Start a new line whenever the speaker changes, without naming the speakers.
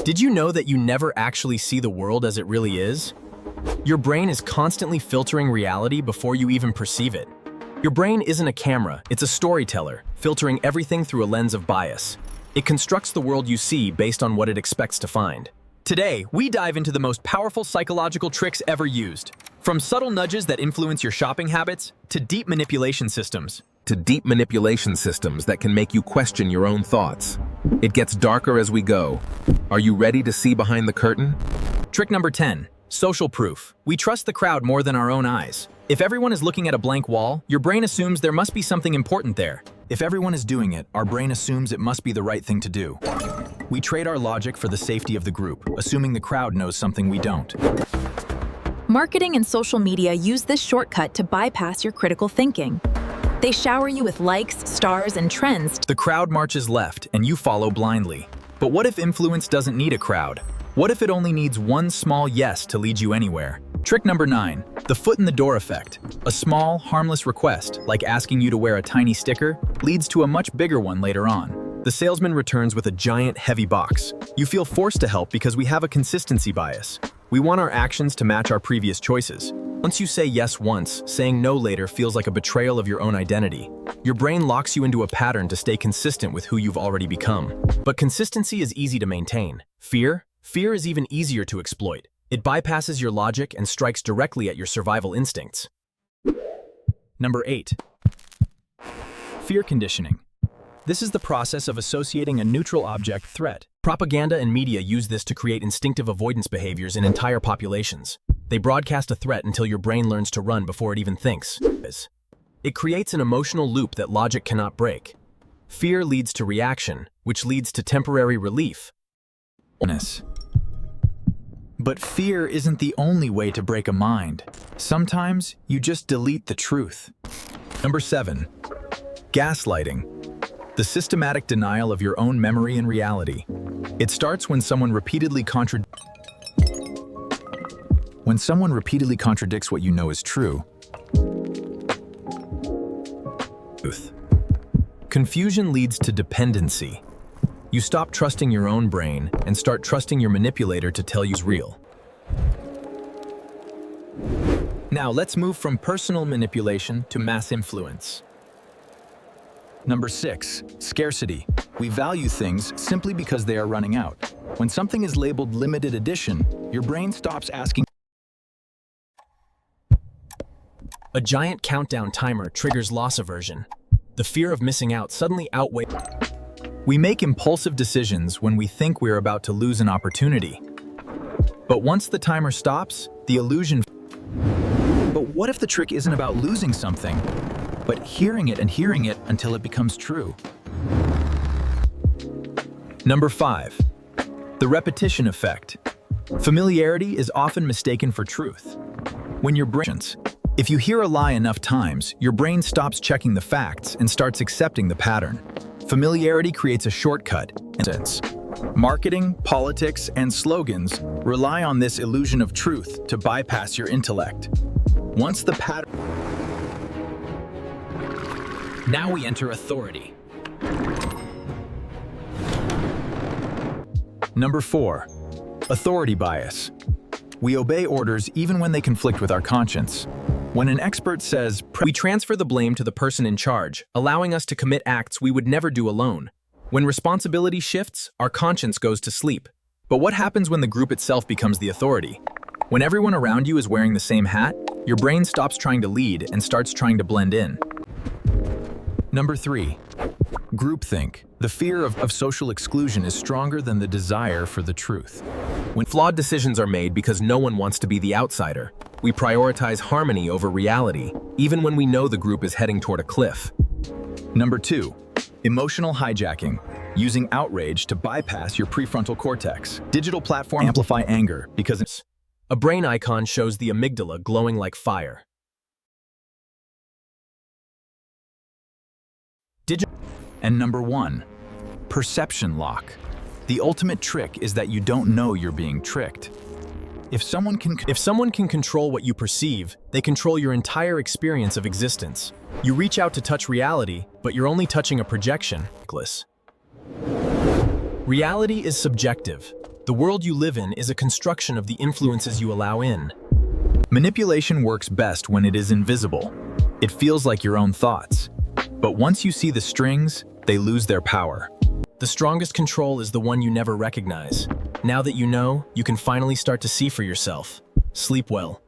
Did you know that you never actually see the world as it really is? Your brain is constantly filtering reality before you even perceive it. Your brain isn't a camera, it's a storyteller, filtering everything through a lens of bias. It constructs the world you see based on what it expects to find. Today, we dive into the most powerful psychological tricks ever used. From subtle nudges that influence your shopping habits, to deep manipulation systems that can make you question your own thoughts. It gets darker as we go. Are you ready to see behind the curtain? Trick number 10. Social proof. We trust the crowd more than our own eyes. If everyone is looking at a blank wall, your brain assumes there must be something important there. If everyone is doing it, our brain assumes it must be the right thing to do. We trade our logic for the safety of the group, assuming the crowd knows something we don't.
Marketing and social media use this shortcut to bypass your critical thinking. They shower you with likes, stars, and trends.
The crowd marches left, and you follow blindly. But what if influence doesn't need a crowd? What if it only needs one small yes to lead you anywhere? Trick number 9, the foot in the door effect. A small, harmless request, like asking you to wear a tiny sticker, leads to a much bigger one later on. The salesman returns with a giant, heavy box. You feel forced to help because we have a consistency bias. We want our actions to match our previous choices. Once you say yes once, saying no later feels like a betrayal of your own identity. Your brain locks you into a pattern to stay consistent with who you've already become. But consistency is easy to maintain. Fear is even easier to exploit. It bypasses your logic and strikes directly at your survival instincts. Number 8. Fear conditioning. This is the process of associating a neutral object threat. Propaganda and media use this to create instinctive avoidance behaviors in entire populations. They broadcast a threat until your brain learns to run before it even thinks. It creates an emotional loop that logic cannot break. Fear leads to reaction, which leads to temporary relief. But fear isn't the only way to break a mind. Sometimes you just delete the truth. Number 7. Gaslighting. The systematic denial of your own memory and reality. It starts when someone repeatedly contradicts what you know is true. Confusion leads to dependency. You stop trusting your own brain and start trusting your manipulator to tell you it's real. Now let's move from personal manipulation to mass influence. Number 6, scarcity. We value things simply because they are running out. When something is labeled limited edition, your brain stops asking. A giant countdown timer triggers loss aversion. The fear of missing out suddenly outweighs. We make impulsive decisions when we think we're about to lose an opportunity. But once the timer stops, the illusion. But what if the trick isn't about losing something, but hearing it until it becomes true? Number 5. The repetition effect. Familiarity is often mistaken for truth. If you hear a lie enough times, your brain stops checking the facts and starts accepting the pattern. Familiarity creates a shortcut. Marketing, politics, and slogans rely on this illusion of truth to bypass your intellect. Once the pattern. Now we enter authority. Number 4. Authority bias. We obey orders even when they conflict with our conscience. When an expert says, we transfer the blame to the person in charge, allowing us to commit acts we would never do alone. When responsibility shifts, our conscience goes to sleep. But what happens when the group itself becomes the authority? When everyone around you is wearing the same hat, your brain stops trying to lead and starts trying to blend in. Number 3. Groupthink. The fear of social exclusion is stronger than the desire for the truth. When flawed decisions are made because no one wants to be the outsider, we prioritize harmony over reality, even when we know the group is heading toward a cliff. Number 2. Emotional hijacking. Using outrage to bypass your prefrontal cortex. Digital platforms amplify anger because a brain icon shows the amygdala glowing like fire. And number 1, perception lock. The ultimate trick is that you don't know you're being tricked. If someone can control what you perceive, they control your entire experience of existence. You reach out to touch reality, but you're only touching a projection. Reality is subjective.
The world you live in is a construction of the influences you allow in.
Manipulation works best when it is invisible. It feels like your own thoughts. But once you see the strings, they lose their power.
The strongest control is the one you never recognize. Now that you know, you can finally start to see for yourself. Sleep well.